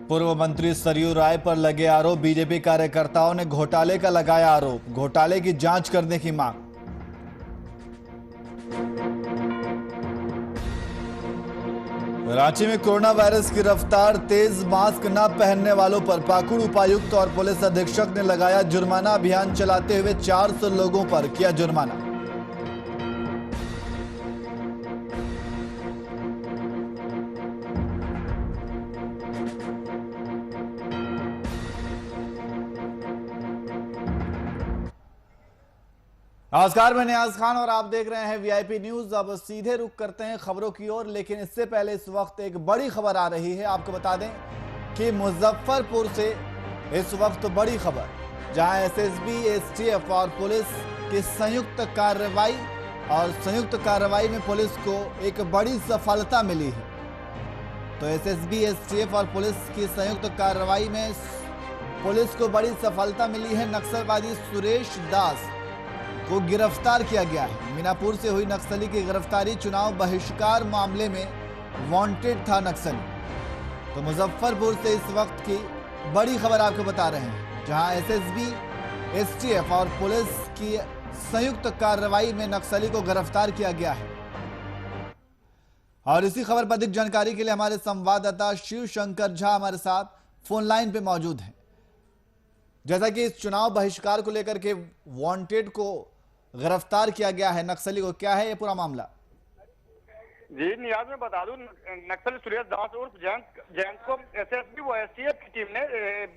पूर्व मंत्री सरयू राय पर लगे आरोप। बीजेपी कार्यकर्ताओं ने घोटाले का लगाया आरोप। घोटाले की जांच करने की मांग। रांची में कोरोना वायरस की रफ्तार तेज। मास्क न पहनने वालों पर पाकुड़ उपायुक्त और पुलिस अधीक्षक ने लगाया जुर्माना। अभियान चलाते हुए 400 लोगों पर किया जुर्माना। नमस्कार, मैं नियाज खान और आप देख रहे हैं वीआईपी न्यूज। अब सीधे रुख करते हैं खबरों की ओर, लेकिन इससे पहले इस वक्त एक बड़ी खबर आ रही है। आपको बता दें कि मुजफ्फरपुर से इस वक्त बड़ी खबर, जहां एसएसबी, एसटीएफ और पुलिस की संयुक्त कार्रवाई में पुलिस को एक बड़ी सफलता मिली है। तो एसएसबी, एसटीएफ और पुलिस की संयुक्त कार्रवाई में पुलिस को बड़ी सफलता मिली है। नक्सलवादी सुरेश दास को गिरफ्तार किया गया है। मीनापुर से हुई नक्सली की गिरफ्तारी। चुनाव बहिष्कार मामले में वांटेड था नक्सली। तो मुजफ्फरपुर से इस वक्त की बड़ी खबर आपको बता रहे हैं, जहां एसएसबी, एसटीएफ और पुलिस की संयुक्त कार्रवाई में नक्सली को गिरफ्तार किया गया है। और इसी खबर पर अधिक जानकारी के लिए हमारे संवाददाता शिव शंकर झा हमारे साथ फोन लाइन पे मौजूद हैं। जैसा कि इस चुनाव बहिष्कार को लेकर के वांटेड को गिरफ्तार किया गया है नक्सली को, क्या है ये पूरा मामला? जी नियाज, मैं बता दूं, नक्सली सुरेश दास उर्फ जयंत को एसएसबी व एसटीएफ की टीम ने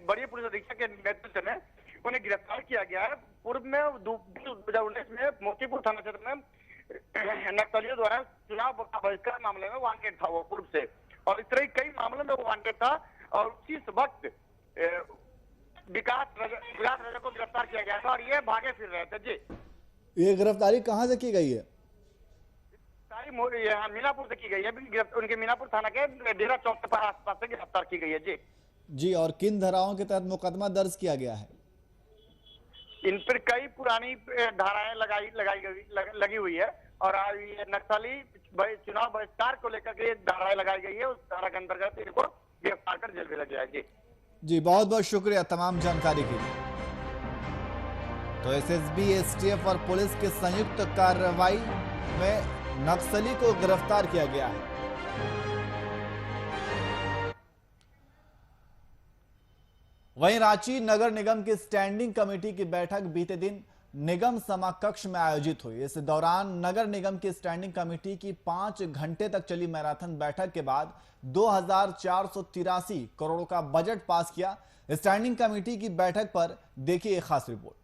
बड़ी पुलिस अधीक्षक के नेतृत्व में उन्हें गिरफ्तार किया गया है। पूर्व में 2019 में मोतीपुर थाना क्षेत्र में नक्सलियों द्वारा चुनाव बहिष्कार मामले में वांटेड था वो पूर्व से, और इस तरह कई मामलों में वो वांटेड था। और उसी वक्त विकास राजा को गिरफ्तार किया गया था और ये भागे फिर रहे थे। जी, ये गिरफ्तारी कहां से की गई है? मीनापुर से की गई है। उनके मीनापुर थाना के डेरा चौक के आसपास से गिरफ्तार की गई है। जी जी, और किन धाराओं के तहत मुकदमा दर्ज किया गया है? इन पर कई पुरानी धाराएं लगी हुई है और ये नक्सली चुनाव बहिष्कार को लेकर के धाराएं लगाई गई है। उस धारा के अंतर्गत इनको गिरफ्तार कर जेल भेजा गया है। जी, बहुत बहुत शुक्रिया तमाम जानकारी के लिए। तो एसएसबी, एसटीएफ और पुलिस के संयुक्त कार्रवाई में नक्सली को गिरफ्तार किया गया है। वहीं रांची नगर निगम की स्टैंडिंग कमेटी की बैठक बीते दिन निगम सभाकक्ष में आयोजित हुई। इस दौरान नगर निगम की स्टैंडिंग कमेटी की 5 घंटे तक चली मैराथन बैठक के बाद 2483 करोड़ का बजट पास किया। स्टैंडिंग कमेटी की बैठक पर देखिए एक खास रिपोर्ट।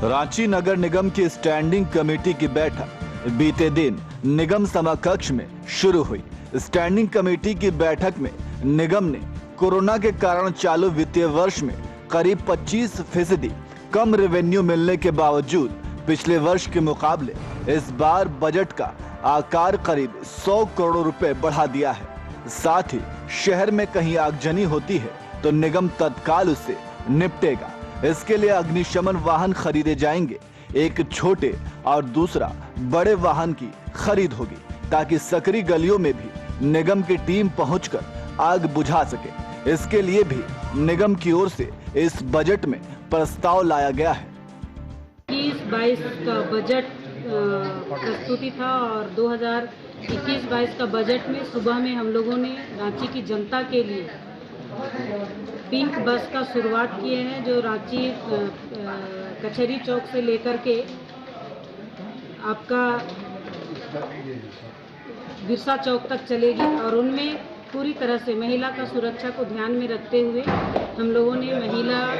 रांची नगर निगम की स्टैंडिंग कमेटी की बैठक बीते दिन निगम सभाकक्ष में शुरू हुई। स्टैंडिंग कमेटी की बैठक में निगम ने कोरोना के कारण चालू वित्तीय वर्ष में करीब 25% कम रेवेन्यू मिलने के बावजूद पिछले वर्ष के मुकाबले इस बार बजट का आकार करीब 100 करोड़ रुपए बढ़ा दिया है। साथ ही शहर में कहीं आगजनी होती है तो निगम तत्काल उससे निपटेगा। इसके लिए अग्निशमन वाहन खरीदे जाएंगे। एक छोटे और दूसरा बड़े वाहन की खरीद होगी ताकि सकरी गलियों में भी निगम की टीम पहुंचकर आग बुझा सके। इसके लिए भी निगम की ओर से इस बजट में प्रस्ताव लाया गया है। 21-22 का बजट प्रस्तुति था और 2021-22 का बजट में सुबह में हम लोगों ने रांची की जनता के लिए पिंक बस का शुरुआत किए हैं, जो रांची कचहरी चौक से लेकर के आपका बिरसा चौक तक चलेगी और उनमें पूरी तरह से महिला का सुरक्षा को ध्यान में रखते हुए हम लोगों ने महिला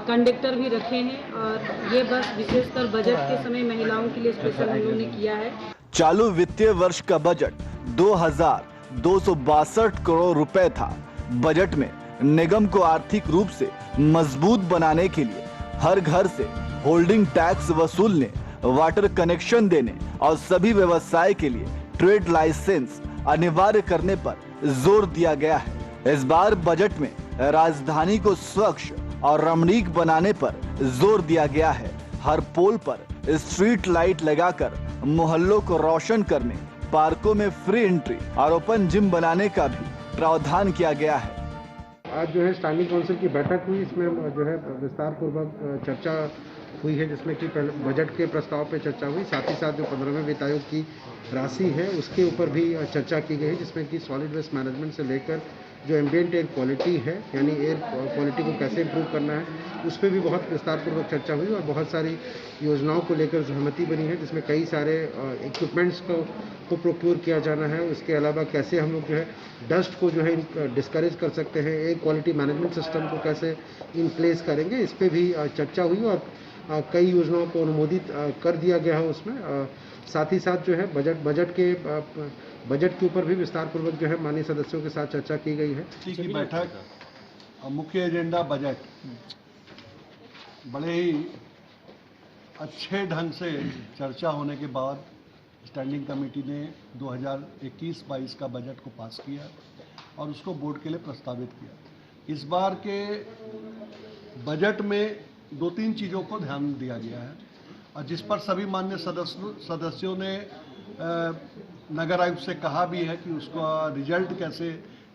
कंडक्टर भी रखे हैं और ये बस विशेषकर बजट के समय महिलाओं के लिए स्पेशल हम लोगों ने किया है। चालू वित्तीय वर्ष का बजट 2262 करोड़ रुपए था। बजट में निगम को आर्थिक रूप से मजबूत बनाने के लिए हर घर से होल्डिंग टैक्स वसूलने, वाटर कनेक्शन देने और सभी व्यवसाय के लिए ट्रेड लाइसेंस अनिवार्य करने पर जोर दिया गया है। इस बार बजट में राजधानी को स्वच्छ और रमणीक बनाने पर जोर दिया गया है। हर पोल पर स्ट्रीट लाइट लगाकर मोहल्लों को रोशन करने, पार्कों में फ्री एंट्री और ओपन जिम बनाने का भी प्रावधान किया गया है। आज जो है स्टैंडिंग काउंसिल की बैठक हुई, इसमें जो है विस्तार पूर्वक चर्चा हुई है, जिसमें कि बजट के प्रस्ताव पे चर्चा हुई, साथ ही साथ जो 15वें वित्त आयोग की राशि है उसके ऊपर भी चर्चा की गई, जिसमें कि सॉलिड वेस्ट मैनेजमेंट से लेकर जो एम्बिएंट एयर क्वालिटी है, यानी एयर क्वालिटी को कैसे इम्प्रूव करना है, उस पर भी बहुत विस्तारपूर्वक चर्चा हुई और बहुत सारी योजनाओं को लेकर सहमति बनी है, जिसमें कई सारे इक्विपमेंट्स को प्रोक्योर किया जाना है। उसके अलावा कैसे हम लोग जो है डस्ट को जो है डिस्करेज कर सकते हैं, एयर क्वालिटी मैनेजमेंट सिस्टम को कैसे इन प्लेस करेंगे, इस पर भी चर्चा हुई और कई योजनाओं को अनुमोदित कर दिया गया है उसमें। साथ ही साथ जो है बजट के ऊपर भी विस्तार पूर्वक जो है माननीय सदस्यों के साथ चर्चा की गई है। की बैठक मुख्य एजेंडा बजट बड़े ही अच्छे ढंग से चर्चा होने के बाद स्टैंडिंग कमेटी ने 2021-22 का बजट को पास किया और उसको बोर्ड के लिए प्रस्तावित किया। इस बार के बजट में 2-3 चीज़ों को ध्यान दिया गया है और जिस पर सभी माननीय सदस्यों ने नगर आयुक्त से कहा भी है कि उसका रिजल्ट कैसे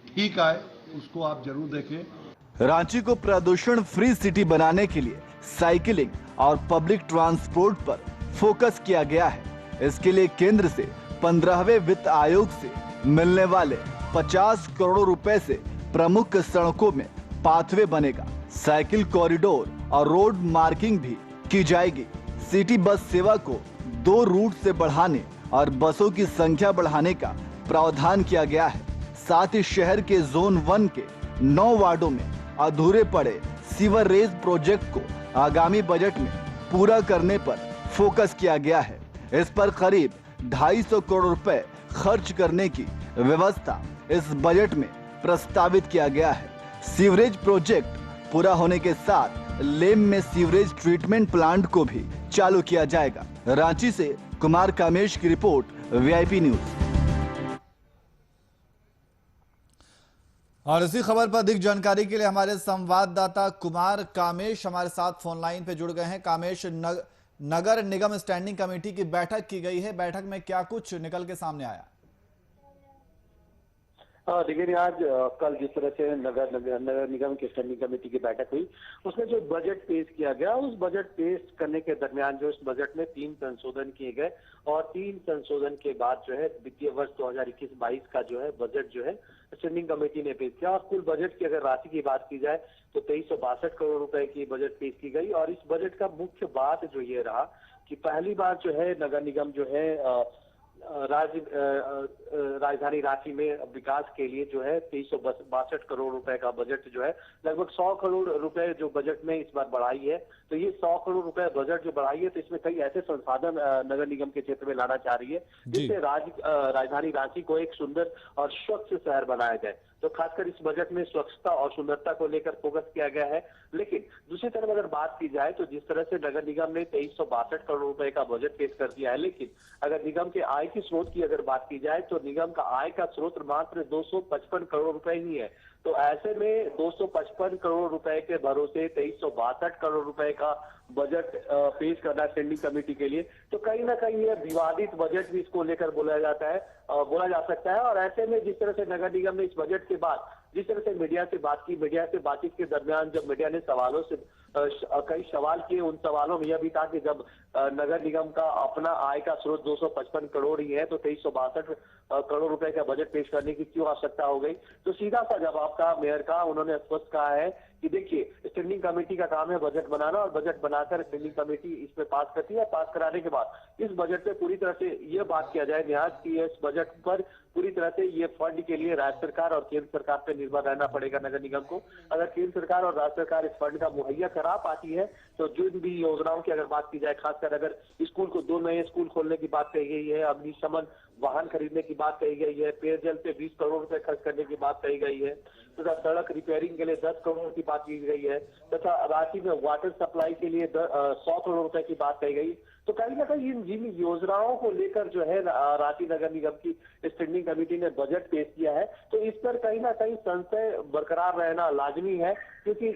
ठीक आए, उसको आप जरूर देखें। रांची को प्रदूषण फ्री सिटी बनाने के लिए साइकिलिंग और पब्लिक ट्रांसपोर्ट पर फोकस किया गया है। इसके लिए केंद्र से 15वें वित्त आयोग से मिलने वाले 50 करोड़ रुपए से प्रमुख सड़कों में पाथवे बनेगा। साइकिल कॉरिडोर और रोड मार्किंग भी की जाएगी। सिटी बस सेवा को 2 रूट से बढ़ाने और बसों की संख्या बढ़ाने का प्रावधान किया गया है। साथ ही शहर के जोन 1 के 9 वार्डों में अधूरे पड़े सीवरेज प्रोजेक्ट को आगामी बजट में पूरा करने पर फोकस किया गया है। इस पर करीब 250 करोड़ रुपए खर्च करने की व्यवस्था इस बजट में प्रस्तावित किया गया है। सीवरेज प्रोजेक्ट पूरा होने के साथ लेम में सीवरेज ट्रीटमेंट प्लांट को भी चालू किया जाएगा। रांची से कुमार कामेश की रिपोर्ट, वीआईपी न्यूज। और इसी खबर पर अधिक जानकारी के लिए हमारे संवाददाता कुमार कामेश हमारे साथ फोन लाइन पे जुड़ गए हैं। कामेश, नगर निगम स्टैंडिंग कमेटी की बैठक की गई है, बैठक में क्या कुछ निकल के सामने आया? देखिए, आज कल जिस तरह से नगर निगम की स्टैंडिंग कमेटी की बैठक हुई, उसमें जो बजट पेश किया गया, उस बजट पेश करने के दरमियान जो इस बजट में 3 संशोधन किए गए और 3 संशोधन के बाद जो है वित्तीय वर्ष 2021-22 का जो है बजट जो है स्टैंडिंग कमेटी ने पेश किया। और कुल बजट की अगर राशि की बात की जाए तो 2362 करोड़ रुपए की बजट पेश की गई। और इस बजट का मुख्य बात जो ये रहा कि पहली बार जो है नगर निगम जो है राजधानी रांची में विकास के लिए जो है 2362 करोड़ रुपए का बजट जो है लगभग 100 करोड़ रुपए जो बजट में इस बार बढ़ाई है। तो ये 100 करोड़ रुपए बजट जो बढ़ाई है, तो इसमें कई ऐसे संसाधन नगर निगम के क्षेत्र में लाना चाह रही है जिससे राजधानी रांची को एक सुंदर और स्वच्छ शहर बनाया जाए। तो खासकर इस बजट में स्वच्छता और सुंदरता को लेकर फोकस किया गया है। लेकिन दूसरी तरफ अगर बात की जाए तो जिस तरह से नगर निगम ने 2362 करोड़ रुपए का बजट पेश कर दिया है, लेकिन अगर निगम के आय की स्रोत की अगर बात की जाए तो निगम का आय का स्रोत मात्र 255 करोड़ रुपए ही है। तो ऐसे में 255 करोड़ रुपए के भरोसे 2362 करोड़ रुपए का बजट पेश करना स्टैंडिंग कमेटी के लिए, तो कहीं ना कहीं यह विवादित बजट भी इसको लेकर बोला जा सकता है। और ऐसे में जिस तरह से नगर निगम ने इस बजट के बाद जिस तरह से मीडिया से बातचीत के दरमियान जब मीडिया ने सवालों से कई सवाल किए, उन सवालों में यह भी था कि जब नगर निगम का अपना आय का स्रोत 255 करोड़ ही है तो 2362 करोड़ रुपए का बजट पेश करने की क्यों आवश्यकता हो गई। तो सीधा सा जवाब था मेयर का, उन्होंने स्पष्ट कहा है कि देखिए, स्टैंडिंग कमेटी का काम है बजट बनाना और बजट बनाकर स्टैंडिंग कमेटी इस पे पास करती है। पास कराने के बाद इस बजट पे पूरी तरह से ये बात किया जाए न्याज की इस बजट पर पूरी तरह से ये फंड के लिए राज्य सरकार और केंद्र सरकार पे निर्भर रहना पड़ेगा नगर निगम को। अगर केंद्र सरकार और राज्य सरकार इस फंड का मुहैया करा पाती है तो जो भी योजनाओं की अगर बात की जाए, खासकर अगर स्कूल को 2 नए स्कूल खोलने की बात कही गई है, अग्निशमन वाहन खरीदने की बात कही गई है, पेयजल पे 20 करोड़ रुपए खर्च करने की बात कही गई है, तथा सड़क रिपेयरिंग के लिए 10 करोड़ की बात की गई है तथा रांची में वाटर सप्लाई के लिए 100 करोड़ रुपए की बात कही गई। तो कहीं ना कहीं जिन योजनाओं को लेकर जो है रांची नगर निगम की स्टैंडिंग कमेटी ने बजट पेश किया है, तो इस पर कहीं ना कहीं संशय बरकरार रहना लाजमी है, क्योंकि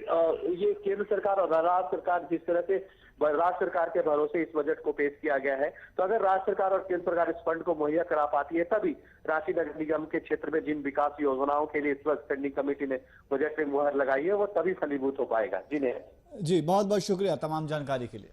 ये केंद्र सरकार और राज्य सरकार जिस तरह से राज्य सरकार के भरोसे इस बजट को पेश किया गया है, तो अगर राज्य सरकार और केंद्र सरकार इस फंड को मुहैया करा पाती है, तभी रांची नगर निगम के क्षेत्र में जिन विकास योजनाओं के लिए इस वक्त स्टैंडिंग कमेटी ने बजट में मुहर लगाई है, वो तभी फलीभूत हो पाएगा। जी बहुत बहुत शुक्रिया तमाम जानकारी के लिए।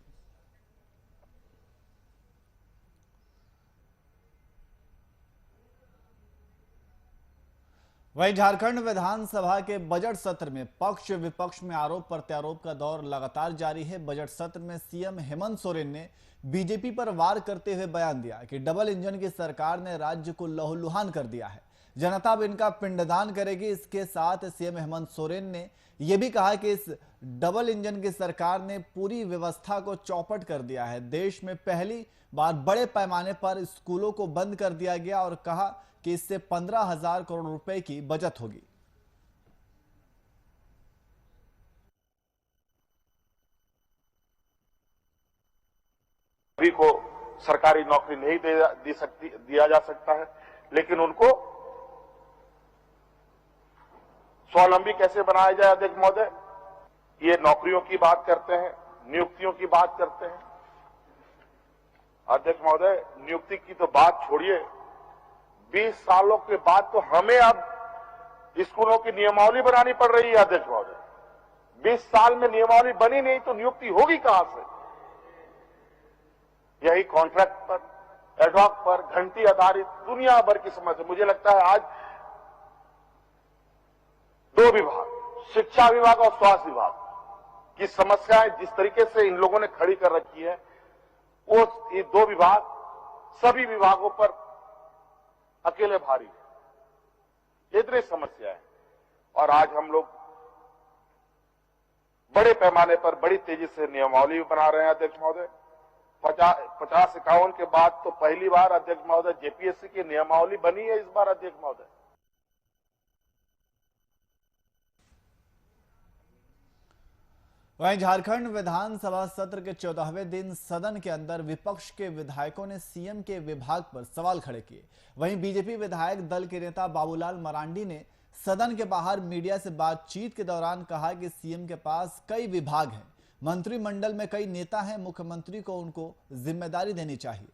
वहीं झारखंड विधानसभा के बजट सत्र में पक्ष विपक्ष में आरोप प्रत्यारोप का दौर लगातार जारी है। बजट सत्र में सीएम हेमंत सोरेन ने बीजेपी पर वार करते हुए बयान दिया कि डबल इंजन की सरकार ने राज्य को लहूलुहान कर दिया है, जनता अब इनका पिंडदान करेगी। इसके साथ सीएम हेमंत सोरेन ने यह भी कहा कि इस डबल इंजन की सरकार ने पूरी व्यवस्था को चौपट कर दिया है। देश में पहली बार बड़े पैमाने पर स्कूलों को बंद कर दिया गया और कहा कि इससे 15,000 करोड़ रुपए की बचत होगी। सभी को सरकारी नौकरी नहीं दिया जा सकता है, लेकिन उनको स्वावलंबी कैसे बनाया जाए अध्यक्ष महोदय, ये नौकरियों की बात करते हैं, नियुक्तियों की बात करते हैं। अध्यक्ष महोदय, नियुक्ति की तो बात छोड़िए, 20 सालों के बाद तो हमें अब स्कूलों की नियमावली बनानी पड़ रही है। अध्यक्ष महोदय, 20 साल में नियमावली बनी नहीं तो नियुक्ति होगी कहां से? यही कॉन्ट्रैक्ट पर, एडहॉक पर, घंटी आधारित दुनिया भर की समस्या। मुझे लगता है आज 2 विभाग, शिक्षा विभाग और स्वास्थ्य विभाग की समस्याएं जिस तरीके से इन लोगों ने खड़ी कर रखी है, वो ये 2 विभाग सभी विभागों पर अकेले भारी है। इतनी समस्या है और आज हम लोग बड़े पैमाने पर बड़ी तेजी से नियमावली भी बना रहे हैं। अध्यक्ष महोदय, 50-51 के बाद तो पहली बार अध्यक्ष महोदय जेपीएससी की नियमावली बनी है इस बार। अध्यक्ष महोदय, वहीं झारखंड विधानसभा सत्र के 14वें दिन सदन के अंदर विपक्ष के विधायकों ने सीएम के विभाग पर सवाल खड़े किए। वहीं बीजेपी विधायक दल के नेता बाबूलाल मरांडी ने सदन के बाहर मीडिया से बातचीत के दौरान कहा कि सीएम के पास कई विभाग हैं, मंत्रिमंडल में कई नेता हैं, मुख्यमंत्री को उनको जिम्मेदारी देनी चाहिए।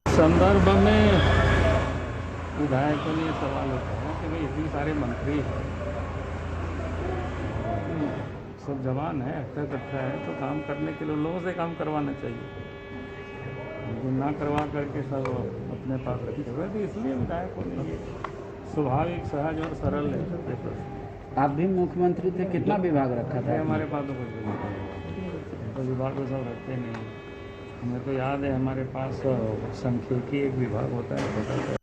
संदर्भ में विधायकों ने सवाल उठाया कि भाई इतने सारे मंत्री हैं, सब जवान है, अच्छा है, तो काम करने के लिए लोगों से काम करवाना चाहिए, उनको ना करवा करके सब अपने पास रखे हुए। तो इसलिए विधायकों ने ये स्वाभाविक, सहज और सरल है। आप भी मुख्यमंत्री थे, कितना विभाग रखा था? हमारे पास तो कुछ विभाग, तो विभाग तो सब रखते नहीं। हमें तो याद है हमारे पास सांख्यिकी एक विभाग होता है।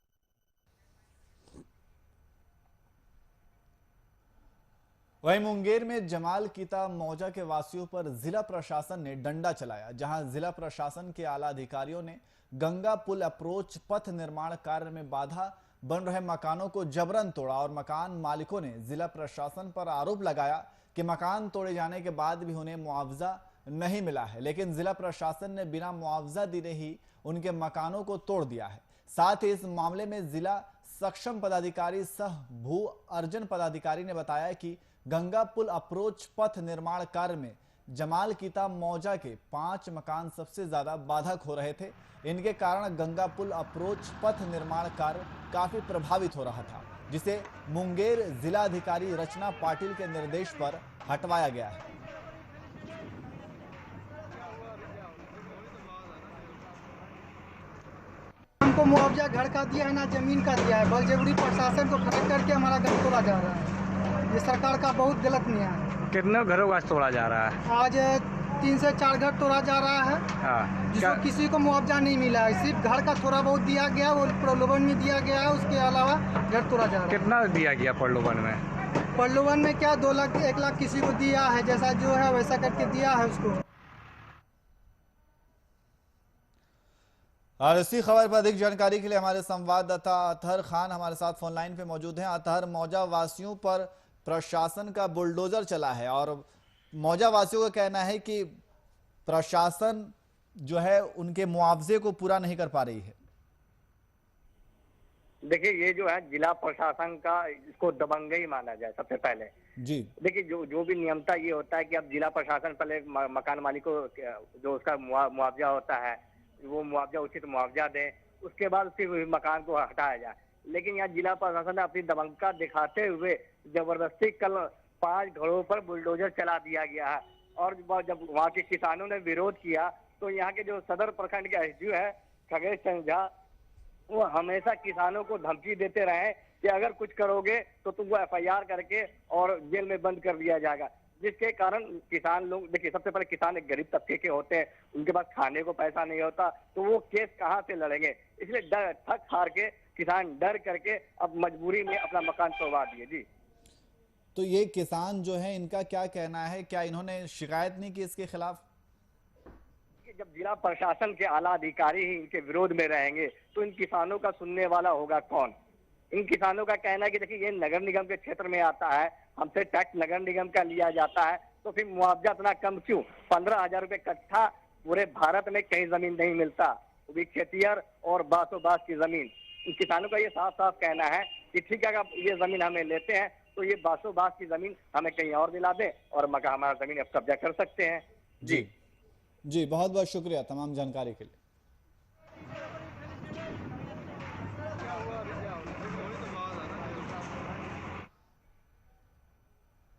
वहीं मुंगेर में जमाल कीता मौजा के वासियों पर जिला प्रशासन ने डंडा चलाया, जहां जिला प्रशासन के आला अधिकारियों ने गंगा पुल अप्रोच पथ निर्माण कार्य में बाधा बन रहे मकानों को जबरन तोड़ा और मकान मालिकों ने जिला प्रशासन पर आरोप लगाया कि मकान तोड़े जाने के बाद भी उन्हें मुआवजा नहीं मिला है, लेकिन जिला प्रशासन ने बिना मुआवजा दिए ही उनके मकानों को तोड़ दिया है। साथ ही इस मामले में जिला सक्षम पदाधिकारी सह भू अर्जन पदाधिकारी ने बताया कि गंगा पुल अप्रोच पथ निर्माण कार्य में जमाल कीता मौजा के 5 मकान सबसे ज्यादा बाधक हो रहे थे। इनके कारण गंगा पुल अप्रोच पथ निर्माण कार्य काफी प्रभावित हो रहा था, जिसे मुंगेर जिलाधिकारी रचना पाटिल के निर्देश पर हटवाया गया है। हमको मुआवजा घर का दिया है ना जमीन का दिया है, बलजबरी प्रशासन को खड़ा करके हमारा घर तोड़ा जा रहा है। ये सरकार का बहुत गलत न्याय है। कितने घरों का तोड़ा जा रहा है? आज 3 से 4 घर तोड़ा जा रहा है, जिसको किसी को मुआवजा नहीं मिला है। सिर्फ घर का थोड़ा बहुत दिया गया और प्रलोभन में दिया गया है, उसके अलावा घर तोड़ा जा रहा है। कितना दिया गया प्रलोभन में? प्रलोभन में क्या 2 लाख 1 लाख किसी को दिया है, जैसा जो है वैसा करके दिया है उसको। और इसी खबर पर अधिक जानकारी के लिए हमारे संवाददाता अतहर खान हमारे साथ फोन लाइन पे मौजूद हैं। अतहर, मौजा वासियों पर प्रशासन का बुलडोजर चला है और मौजा वासियों का कहना है कि प्रशासन जो है उनके मुआवजे को पूरा नहीं कर पा रही है। देखिए, ये जो है जिला प्रशासन का, इसको दबंगई माना जाए सबसे पहले। जी देखिए, जो भी नियमता ये होता है कि अब जिला प्रशासन पहले मकान मालिक को जो उसका मुआवजा होता है वो मुआवजा उचित मुआवजा दे, उसके बाद उसके मकान को हटाया जाए। लेकिन यहाँ जिला प्रशासन ने अपनी दबंगता दिखाते हुए जबरदस्ती कल 5 घरों पर बुलडोजर चला दिया गया है। और जब वहाँ के किसानों ने विरोध किया तो यहाँ के जो सदर प्रखंड के एसडीओ है खगेश चंद झा, वो हमेशा किसानों को धमकी देते रहे कि अगर कुछ करोगे तो तुमको एफआईआर करके और जेल में बंद कर दिया जाएगा। जिसके कारण किसान लोग, देखिए सबसे पहले किसान एक गरीब तबके के होते हैं, उनके पास खाने को पैसा नहीं होता, तो वो केस कहाँ से लड़ेंगे। इसलिए डर थक हार के किसान डर करके अब मजबूरी में अपना मकान तोड़वा दिए। जी, तो ये किसान जो है इनका क्या कहना है, क्या इन्होंने शिकायत नहीं की इसके खिलाफ? जब जिला प्रशासन के आला अधिकारी ही इनके विरोध में रहेंगे तो इन किसानों का सुनने वाला होगा कौन। इन किसानों का कहना है कि देखिए ये नगर निगम के क्षेत्र में आता है, हमसे टैक्स नगर निगम का लिया जाता है, तो फिर मुआवजा इतना कम क्यों? 15,000 रुपए कट्ठा पूरे भारत में कहीं जमीन नहीं मिलता, वो भी खेतियर और बासों बास की जमीन। इन किसानों का ये साफ साफ कहना है कि ठीक है, अगर ये जमीन हमें लेते हैं तो ये बासों बास की जमीन हमें कहीं और दिला दें और हमारा जमीन अब कब्जा कर सकते हैं। जी, बहुत बहुत शुक्रिया तमाम जानकारी के लिए।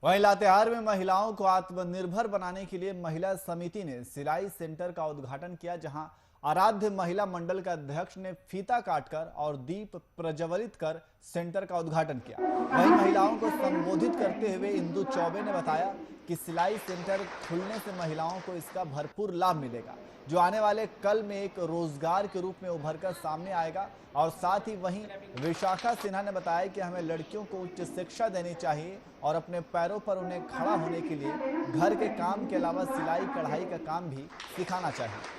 वहीं लातेहार में महिलाओं को आत्मनिर्भर बनाने के लिए महिला समिति ने सिलाई सेंटर का उद्घाटन किया, जहां आराध्य महिला मंडल का अध्यक्ष ने फीता काटकर और दीप प्रज्वलित कर सेंटर का उद्घाटन किया। वहीं महिलाओं को संबोधित करते हुए इंदु चौबे ने बताया कि सिलाई सेंटर खुलने से महिलाओं को इसका भरपूर लाभ मिलेगा, जो आने वाले कल में एक रोजगार के रूप में उभरकर सामने आएगा। और साथ ही वहीं विशाखा सिन्हा ने बताया कि हमें लड़कियों को उच्च शिक्षा देनी चाहिए और अपने पैरों पर उन्हें खड़ा होने के लिए घर के काम के अलावा सिलाई कढ़ाई का काम भी सिखाना चाहिए।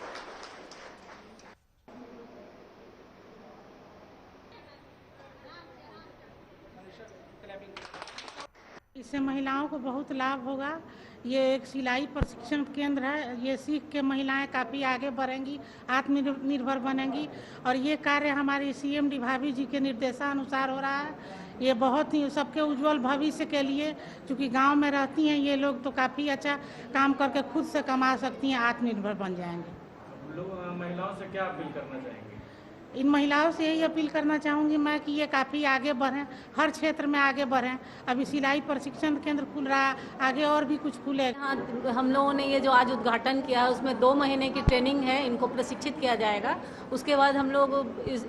इससे महिलाओं को बहुत लाभ होगा। ये एक सिलाई प्रशिक्षण केंद्र है, ये सीख के महिलाएं काफ़ी आगे बढ़ेंगी, आत्मनिर्भर बनेंगी। और ये कार्य हमारी सीएमडी भाभी जी के निर्देशानुसार हो रहा है। ये बहुत ही सबके उज्जवल भविष्य के लिए, क्योंकि गांव में रहती हैं ये लोग तो काफ़ी अच्छा काम करके खुद से कमा सकती हैं, आत्मनिर्भर बन जाएंगे। लोग महिलाओं से क्या अपील करना चाहेंगे? इन महिलाओं से यही अपील करना चाहूँगी मैं कि ये काफ़ी आगे बढ़ें, हर क्षेत्र में आगे बढ़ें। अभी सिलाई प्रशिक्षण केंद्र खुल रहा है, आगे और भी कुछ खुलेगा। हाँ, हम लोगों ने ये जो आज उद्घाटन किया है उसमें 2 महीने की ट्रेनिंग है, इनको प्रशिक्षित किया जाएगा। उसके बाद हम लोग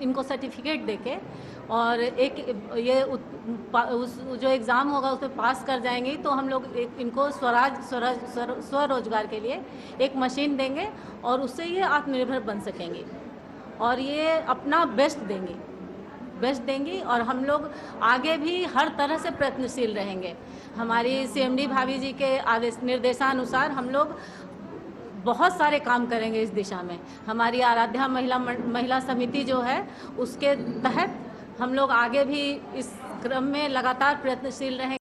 इनको सर्टिफिकेट देके और एक ये जो एग्ज़ाम होगा उसमें पास कर जाएंगे तो हम लोग इनको स्वरोजगार के लिए एक मशीन देंगे और उससे ये आत्मनिर्भर बन सकेंगे और ये अपना बेस्ट देंगी और हम लोग आगे भी हर तरह से प्रयत्नशील रहेंगे। हमारी सीएमडी भाभी जी के आदेश निर्देशानुसार हम लोग बहुत सारे काम करेंगे इस दिशा में। हमारी आराध्या महिला समिति जो है उसके तहत हम लोग आगे भी इस क्रम में लगातार प्रयत्नशील रहेंगे।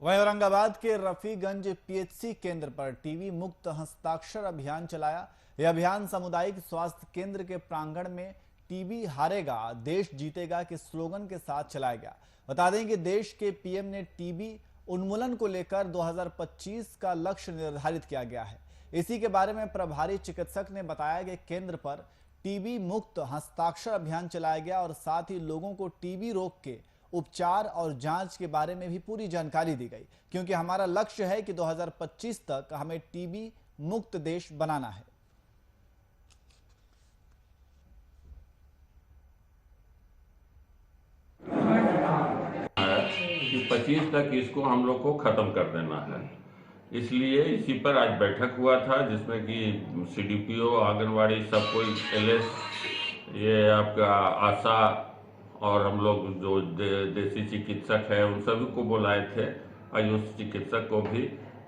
वहीं औरंगाबाद के रफीगंज पीएचसी केंद्र पर टीबी मुक्त हस्ताक्षर अभियान चलाया। यह अभियान सामुदायिक स्वास्थ्य केंद्र के प्रांगण में टीबी हारेगा देश जीतेगा के स्लोगन के साथ चलाया गया। बता दें कि देश के पीएम ने टीबी उन्मूलन को लेकर 2025 का लक्ष्य निर्धारित किया गया है। इसी के बारे में प्रभारी चिकित्सक ने बताया कि केंद्र पर टीबी मुक्त हस्ताक्षर अभियान चलाया गया और साथ ही लोगों को टीबी रोग के उपचार और जांच के बारे में भी पूरी जानकारी दी गई, क्योंकि हमारा लक्ष्य है कि 2025 तक हमें टीबी मुक्त देश बनाना है। कि 25 तक इसको हम लोग को खत्म कर देना है। इसलिए इसी पर आज बैठक हुआ था जिसमें कि सीडीपीओ, आंगनवाड़ी, सब कोई, एलएस, ये आपका आशा और हम लोग जो देसी चिकित्सक है उन सभी को बुलाए थे। आयुष चिकित्सक को भी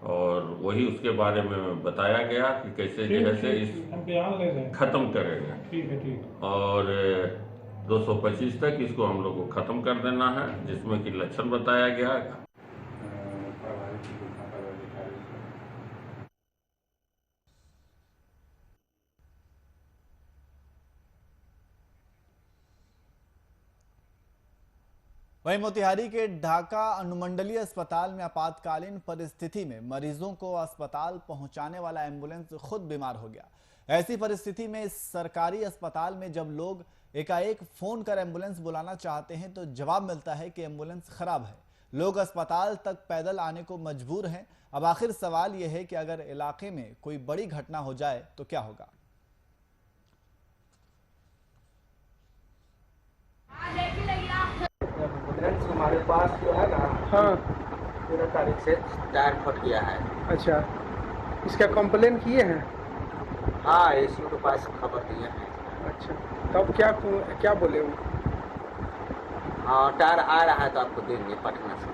और वही उसके बारे में बताया गया कि कैसे जो है से इस खत्म करेंगे। ठीक है, ठीक। और 225 तक इसको हम लोग को खत्म कर देना है, जिसमें कि लक्षण बताया गया। वहीं मोतिहारी के ढाका अनुमंडलीय अस्पताल में आपातकालीन परिस्थिति में मरीजों को अस्पताल पहुंचाने वाला एम्बुलेंस खुद बीमार हो गया। ऐसी परिस्थिति में इस सरकारी अस्पताल में जब लोग एकाएक फोन कर एम्बुलेंस बुलाना चाहते हैं तो जवाब मिलता है कि एम्बुलेंस खराब है। लोग अस्पताल तक पैदल आने को मजबूर हैं। अब आखिर सवाल यह है कि अगर इलाके में कोई बड़ी घटना हो जाए तो क्या होगा। हमारे पास जो है ना, हाँ 13 तारीख से टायर फट गया है। अच्छा, इसका कंप्लेन किए हैं? हाँ, एसीओ के पास खबर दिए हैं। अच्छा, तब क्या बोले वो? हाँ, टायर आ रहा है तो आपको देंगे पटना से।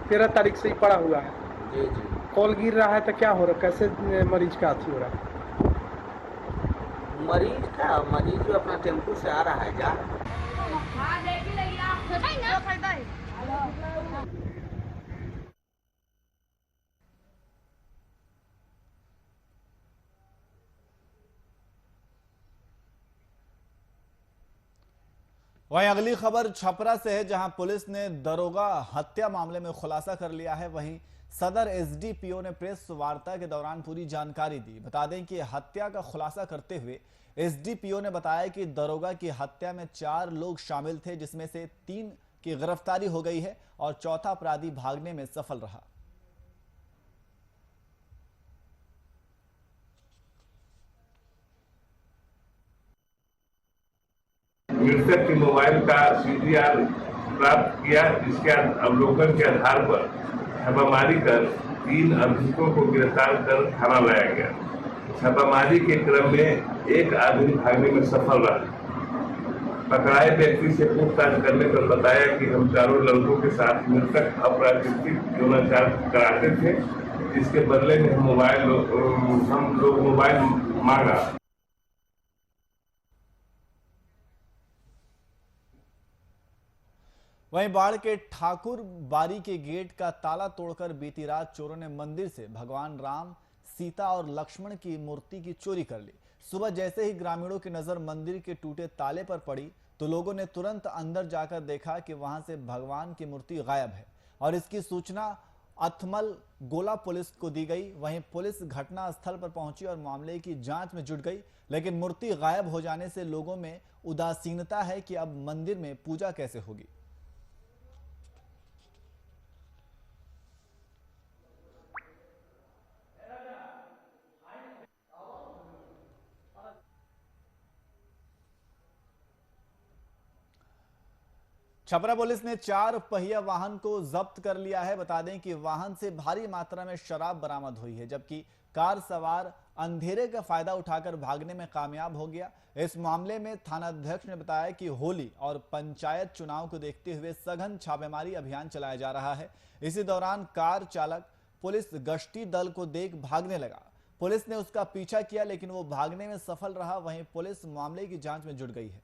13 तारीख से ही पड़ा हुआ है? जी जी। कॉल गिर रहा है तो क्या हो रहा है? कैसे मरीज का अथी हो रहा है? मरीज जो अपना टेम्पू से आ रहा है जा। वहीं अगली खबर छपरा से है, जहां पुलिस ने दरोगा हत्या मामले में खुलासा कर लिया है। वहीं सदर एसडीपीओ ने प्रेस वार्ता के दौरान पूरी जानकारी दी। बता दें कि हत्या का खुलासा करते हुए एसडीपीओ ने बताया कि दरोगा की हत्या में 4 लोग शामिल थे, जिसमें से 3 की गिरफ्तारी हो गई है और चौथा अपराधी भागने में सफल रहा। मृतक के मोबाइल का सीडीआर प्राप्त किया, जिसके अवलोकन के आधार पर छापामारी कर 3 अभियुक्तों को गिरफ्तार कर थाना लाया गया। छापामारी के क्रम में एक आदमी भागने में सफल रहा। पकड़ाए व्यक्ति से पूछताछ करने पर बताया कि हम चारों लड़कों के साथ मृतक अप्राकृतिक यौनाचार कराते थे, जिसके बदले में हम लोग मोबाइल मांगा। वहीं बाढ़ के ठाकुर बारी के गेट का ताला तोड़कर बीती रात चोरों ने मंदिर से भगवान राम, सीता और लक्ष्मण की मूर्ति की चोरी कर ली। सुबह जैसे ही ग्रामीणों की नजर मंदिर के टूटे ताले पर पड़ी तो लोगों ने तुरंत अंदर जाकर देखा कि वहां से भगवान की मूर्ति गायब है और इसकी सूचना अथमल गोला पुलिस को दी गई। वहीं पुलिस घटना स्थल पर पहुंची और मामले की जांच में जुट गई, लेकिन मूर्ति गायब हो जाने से लोगों में उदासीनता है कि अब मंदिर में पूजा कैसे होगी। छपरा पुलिस ने 4 पहिया वाहन को जब्त कर लिया है। बता दें कि वाहन से भारी मात्रा में शराब बरामद हुई है, जबकि कार सवार अंधेरे का फायदा उठाकर भागने में कामयाब हो गया। इस मामले में थानाध्यक्ष ने बताया कि होली और पंचायत चुनाव को देखते हुए सघन छापेमारी अभियान चलाया जा रहा है। इसी दौरान कार चालक पुलिस गश्ती दल को देख भागने लगा। पुलिस ने उसका पीछा किया, लेकिन वो भागने में सफल रहा। वहीं पुलिस मामले की जांच में जुट गई है।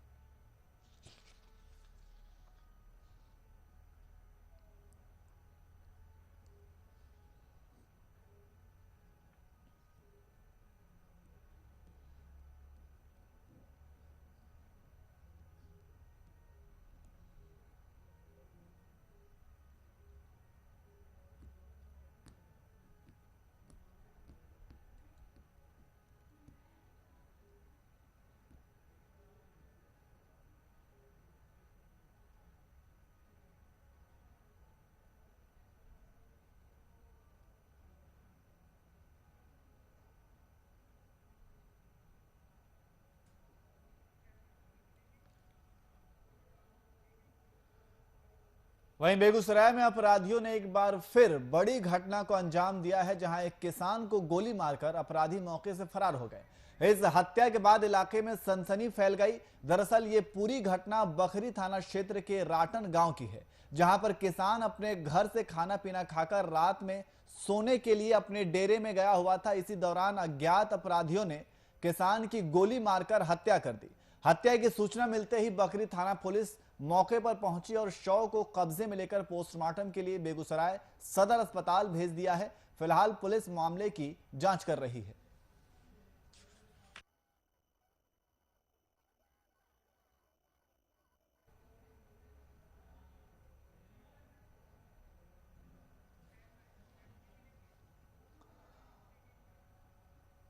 वहीं बेगूसराय में अपराधियों ने एक बार फिर बड़ी घटना को अंजाम दिया है, जहां एक किसान को गोली मारकर अपराधी मौके से फरार हो गए। इस हत्या के बाद इलाके में सनसनी फैल गई। दरअसल ये पूरी घटना बखरी थाना क्षेत्र के राटन गांव की है, जहां पर किसान अपने घर से खाना पीना खाकर रात में सोने के लिए अपने डेरे में गया हुआ था। इसी दौरान अज्ञात अपराधियों ने किसान की गोली मारकर हत्या कर दी। हत्या की सूचना मिलते ही बकरी थाना पुलिस मौके पर पहुंची और शव को कब्जे में लेकर पोस्टमार्टम के लिए बेगूसराय सदर अस्पताल भेज दिया है। फिलहाल पुलिस मामले की जांच कर रही है।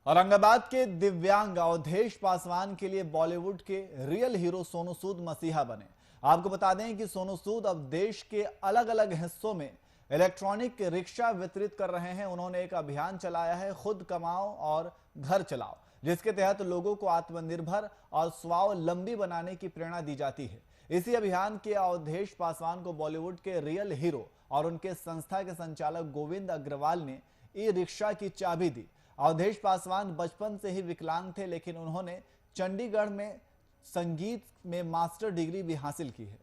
औरंगाबाद के दिव्यांग अवधेश पासवान के लिए बॉलीवुड के रियल हीरो सोनू सूद मसीहा बने। आपको बता दें कि सोनू सूद अब देश के अलग अलग हिस्सों में इलेक्ट्रॉनिक रिक्शा वितरित कर रहे हैं। उन्होंने एक अभियान चलाया है, खुद कमाओ और घर चलाओ, जिसके तहत लोगों को आत्मनिर्भर और स्वावलंबी बनाने की प्रेरणा दी जाती है। इसी अभियान के अवधेश पासवान को बॉलीवुड के रियल हीरो और उनके संस्था के संचालक गोविंद अग्रवाल ने ई रिक्शा की चाबी दी। अवधेश पासवान बचपन से ही विकलांग थे, लेकिन उन्होंने चंडीगढ़ में संगीत में मास्टर डिग्री भी हासिल की है।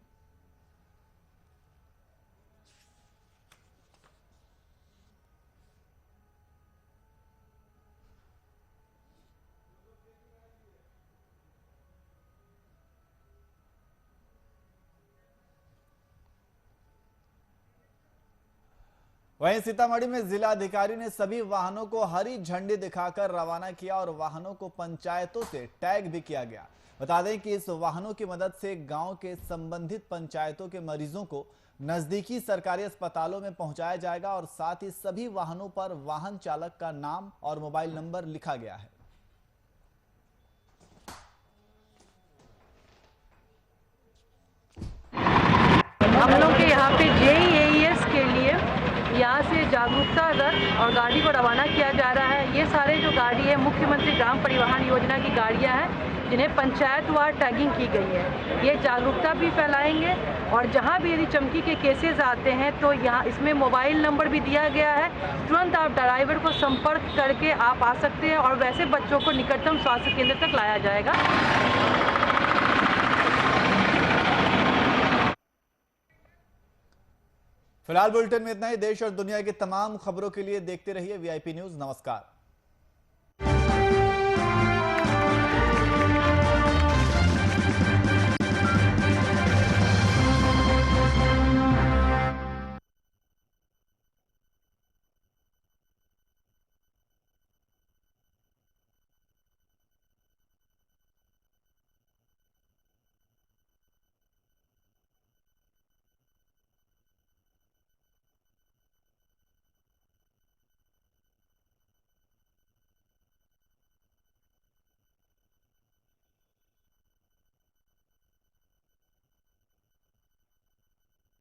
वहीं सीतामढ़ी में जिला अधिकारी ने सभी वाहनों को हरी झंडी दिखाकर रवाना किया और वाहनों को पंचायतों से टैग भी किया गया। बता दें कि इस वाहनों की मदद से गांव के संबंधित पंचायतों के मरीजों को नजदीकी सरकारी अस्पतालों में पहुंचाया जाएगा और साथ ही सभी वाहनों पर वाहन चालक का नाम और मोबाइल नंबर लिखा गया है। हम लोग के यहाँ पे JEAS के लिए यहाँ से जागरूकता रथ और गाड़ी को रवाना किया जा रहा है। ये सारे जो गाड़ी है मुख्यमंत्री ग्राम परिवहन योजना की गाड़ियाँ हैं, जिन्हें पंचायतवार टैगिंग की गई है। ये जागरूकता भी फैलाएंगे और जहाँ भी यदि चमकी के केसेस आते हैं तो यहाँ इसमें मोबाइल नंबर भी दिया गया है। तुरंत आप ड्राइवर को संपर्क करके आप आ सकते हैं और वैसे बच्चों को निकटतम स्वास्थ्य केंद्र तक लाया जाएगा। फिलहाल बुलेटिन में इतना ही। देश और दुनिया की तमाम खबरों के लिए देखते रहिए VIP न्यूज़। नमस्कार।